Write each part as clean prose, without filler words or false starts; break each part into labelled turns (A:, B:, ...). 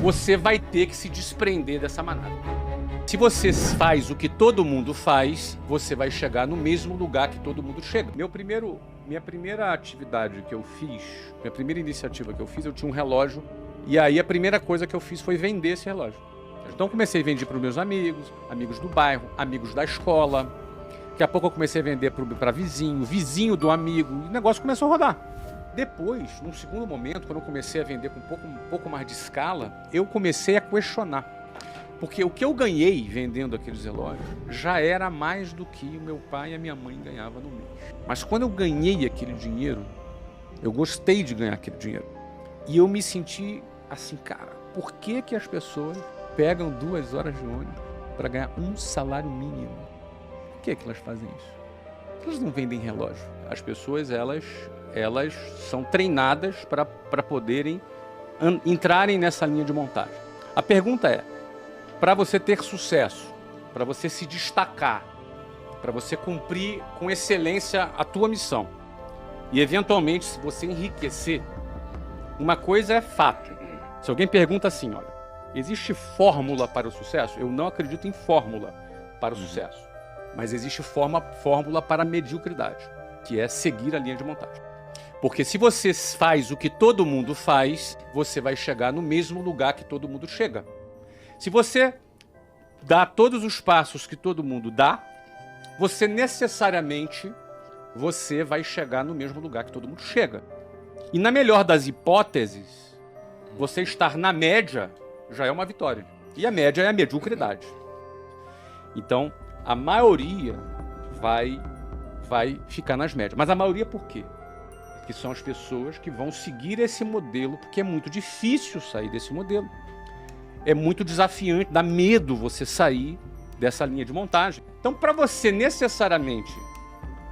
A: você vai ter que se desprender dessa manada. Se você faz o que todo mundo faz, você vai chegar no mesmo lugar que todo mundo chega. Minha primeira atividade que eu fiz, minha primeira iniciativa que eu fiz, eu tinha um relógio. E aí a primeira coisa que eu fiz foi vender esse relógio. Então comecei a vender para os meus amigos, amigos do bairro, amigos da escola. Daqui a pouco eu comecei a vender para vizinho, vizinho do amigo. E o negócio começou a rodar. Depois, num segundo momento, quando eu comecei a vender com um pouco mais de escala, eu comecei a questionar. Porque o que eu ganhei vendendo aqueles relógios já era mais do que o meu pai e a minha mãe ganhavam no mês. Mas quando eu ganhei aquele dinheiro, eu gostei de ganhar aquele dinheiro. E eu me senti assim, cara, por que que as pessoas pegam 2 horas de ônibus para ganhar um salário mínimo? Por que que elas fazem isso? Elas não vendem relógio. As pessoas, elas são treinadas para poderem entrarem nessa linha de montagem. A pergunta é, para você ter sucesso, para você se destacar, para você cumprir com excelência a tua missão e, eventualmente, se você enriquecer, uma coisa é fato. Se alguém pergunta assim, olha, existe fórmula para o sucesso? Eu não acredito em fórmula para o sucesso, mas existe fórmula para a mediocridade, que é seguir a linha de montagem. Porque se você faz o que todo mundo faz, você vai chegar no mesmo lugar que todo mundo chega. Se você dá todos os passos que todo mundo dá, você necessariamente vai chegar no mesmo lugar que todo mundo chega. E na melhor das hipóteses, você estar na média já é uma vitória. E a média é a mediocridade. Então, a maioria vai ficar nas médias. Mas a maioria por quê? Que são as pessoas que vão seguir esse modelo, porque é muito difícil sair desse modelo. É muito desafiante, dá medo você sair dessa linha de montagem. Então, para você necessariamente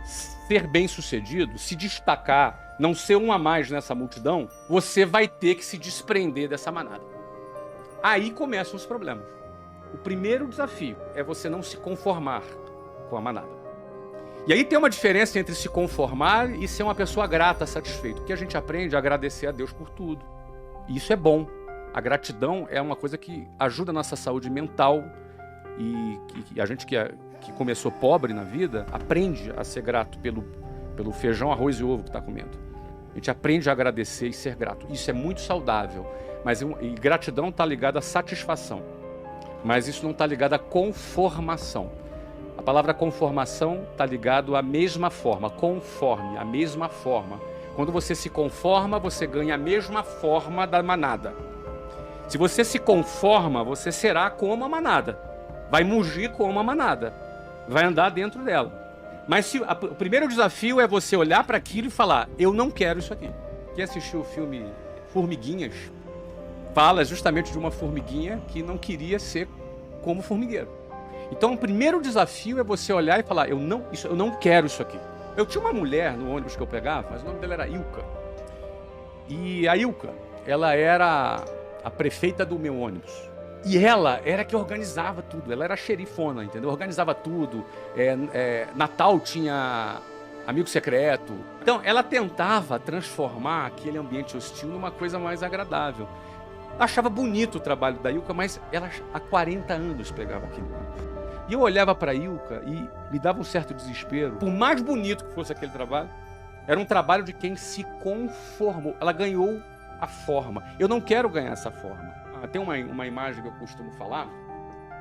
A: ser bem-sucedido, se destacar, não ser um a mais nessa multidão, você vai ter que se desprender dessa manada. Aí começam os problemas. O primeiro desafio é você não se conformar com a manada. E aí tem uma diferença entre se conformar e ser uma pessoa grata, satisfeita. Porque a gente aprende a agradecer a Deus por tudo. E isso é bom. A gratidão é uma coisa que ajuda a nossa saúde mental e a gente que começou pobre na vida aprende a ser grato pelo feijão, arroz e ovo que está comendo. A gente aprende a agradecer e ser grato. Isso é muito saudável. E gratidão está ligada à satisfação. Mas isso não está ligado à conformação. A palavra conformação está ligado à mesma forma. Conforme, a mesma forma. Quando você se conforma, você ganha a mesma forma da manada. Se você se conforma, você será como a manada. Vai mugir como a manada. Vai andar dentro dela. Mas o primeiro desafio é você olhar para aquilo e falar, eu não quero isso aqui. Quem assistiu o filme Formiguinhas, fala justamente de uma formiguinha que não queria ser como formigueiro. Então o primeiro desafio é você olhar e falar, eu não quero isso aqui. Eu tinha uma mulher no ônibus que eu pegava, mas o nome dela era Ilka. E a Ilka, ela era a prefeita do meu ônibus. E ela era que organizava tudo, ela era a xerifona, entendeu? Organizava tudo. Natal tinha amigo secreto. Então, ela tentava transformar aquele ambiente hostil numa coisa mais agradável. Achava bonito o trabalho da Ilka, mas ela há 40 anos pegava aquele ônibus. E eu olhava para a Ilka e me dava um certo desespero. Por mais bonito que fosse aquele trabalho, era um trabalho de quem se conformou. Ela ganhou a forma. Eu não quero ganhar essa forma. Tem uma imagem que eu costumo falar,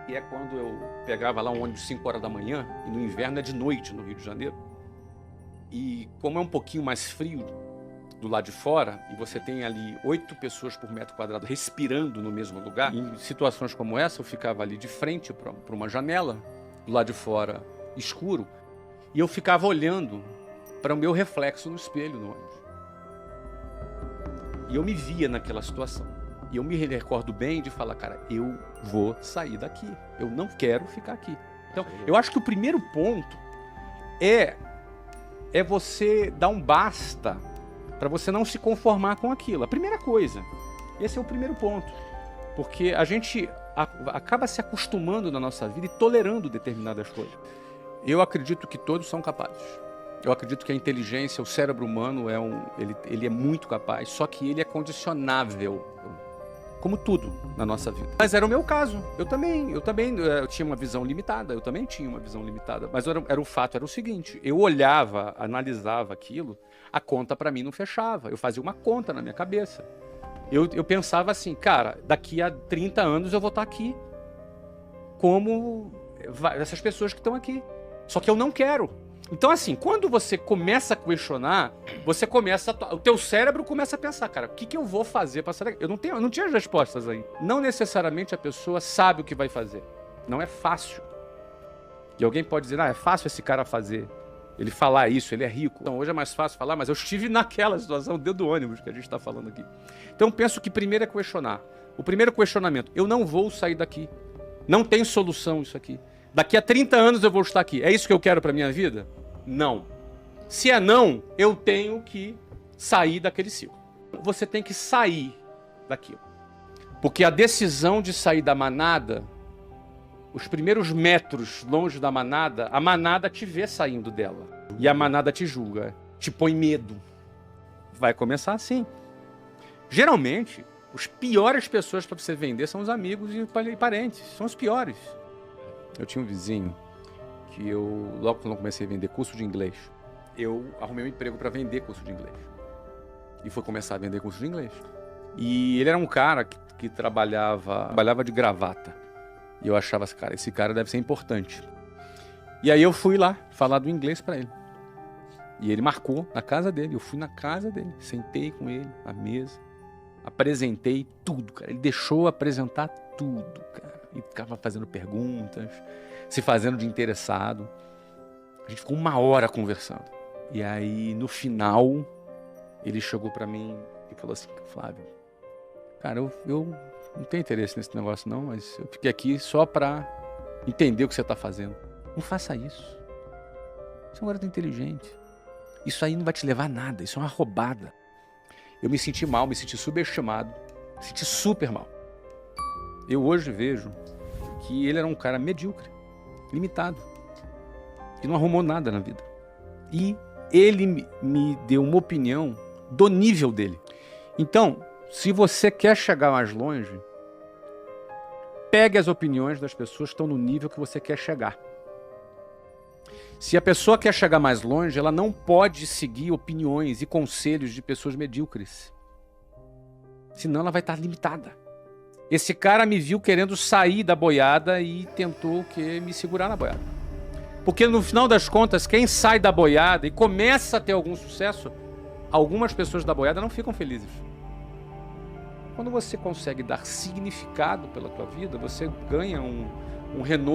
A: que é quando eu pegava lá um ônibus 5 horas da manhã, e no inverno é de noite no Rio de Janeiro. E como é um pouquinho mais frio do lado de fora, e você tem ali 8 pessoas por metro quadrado respirando no mesmo lugar, em situações como essa, eu ficava ali de frente para uma janela, do lado de fora escuro, e eu ficava olhando para o meu reflexo no espelho no ônibus. E eu me via naquela situação. E eu me recordo bem de falar, cara, eu vou sair daqui. Eu não quero ficar aqui. Então, eu acho que o primeiro ponto é você dar um basta para você não se conformar com aquilo. A primeira coisa. Esse é o primeiro ponto. Porque a gente acaba se acostumando na nossa vida e tolerando determinadas coisas. Eu acredito que todos são capazes. Eu acredito que a inteligência, o cérebro humano, ele é muito capaz, só que ele é condicionável. como tudo na nossa vida. Mas era o meu caso. Eu tinha uma visão limitada. Eu também tinha uma visão limitada. Mas o fato era o seguinte: eu olhava, analisava aquilo, a conta para mim não fechava. Eu fazia uma conta na minha cabeça. Eu pensava assim, cara, daqui a 30 anos eu vou estar aqui como essas pessoas que estão aqui. Só que eu não quero. Então, assim, quando você começa a questionar, o teu cérebro começa a pensar, cara, o que eu vou fazer para sair daqui? Eu não tinha as respostas aí. Não necessariamente a pessoa sabe o que vai fazer. Não é fácil. E alguém pode dizer, é fácil esse cara fazer. Ele falar isso, ele é rico. Então, hoje é mais fácil falar, mas eu estive naquela situação dentro do ônibus que a gente está falando aqui. Então, penso que primeiro é questionar. O primeiro questionamento, eu não vou sair daqui. Não tem solução isso aqui. Daqui a 30 anos eu vou estar aqui. É isso que eu quero para minha vida? Não. Se é não, eu tenho que sair daquele ciclo. Você tem que sair daquilo. Porque a decisão de sair da manada, os primeiros metros longe da manada, a manada te vê saindo dela. E a manada te julga, te põe medo. Vai começar assim. Geralmente, as piores pessoas para você vender são os amigos e parentes. São os piores. Eu tinha um vizinho que logo quando eu comecei a vender curso de inglês, eu arrumei um emprego para vender curso de inglês. E fui começar a vender curso de inglês. E ele era um cara que trabalhava de gravata. E eu achava, cara, esse cara deve ser importante. E aí eu fui lá falar do inglês para ele. E ele marcou na casa dele. Eu fui na casa dele, sentei com ele à mesa, apresentei tudo, cara. Ele deixou apresentar tudo, cara. E ficava fazendo perguntas, se fazendo de interessado. A gente ficou 1 hora conversando. E aí, no final, ele chegou pra mim e falou assim, Flávio, cara, eu não tenho interesse nesse negócio não, mas eu fiquei aqui só pra entender o que você tá fazendo. Não faça isso. Você é um garoto inteligente. Isso aí não vai te levar a nada, isso é uma roubada. Eu me senti mal, me senti subestimado, me senti super mal. Eu hoje vejo que ele era um cara medíocre, limitado, que não arrumou nada na vida. E ele me deu uma opinião do nível dele. Então, se você quer chegar mais longe, pegue as opiniões das pessoas que estão no nível que você quer chegar. Se a pessoa quer chegar mais longe, ela não pode seguir opiniões e conselhos de pessoas medíocres. Senão ela vai estar limitada. Esse cara me viu querendo sair da boiada e tentou me segurar na boiada. Porque no final das contas, quem sai da boiada e começa a ter algum sucesso, algumas pessoas da boiada não ficam felizes. Quando você consegue dar significado pela tua vida, você ganha um Renault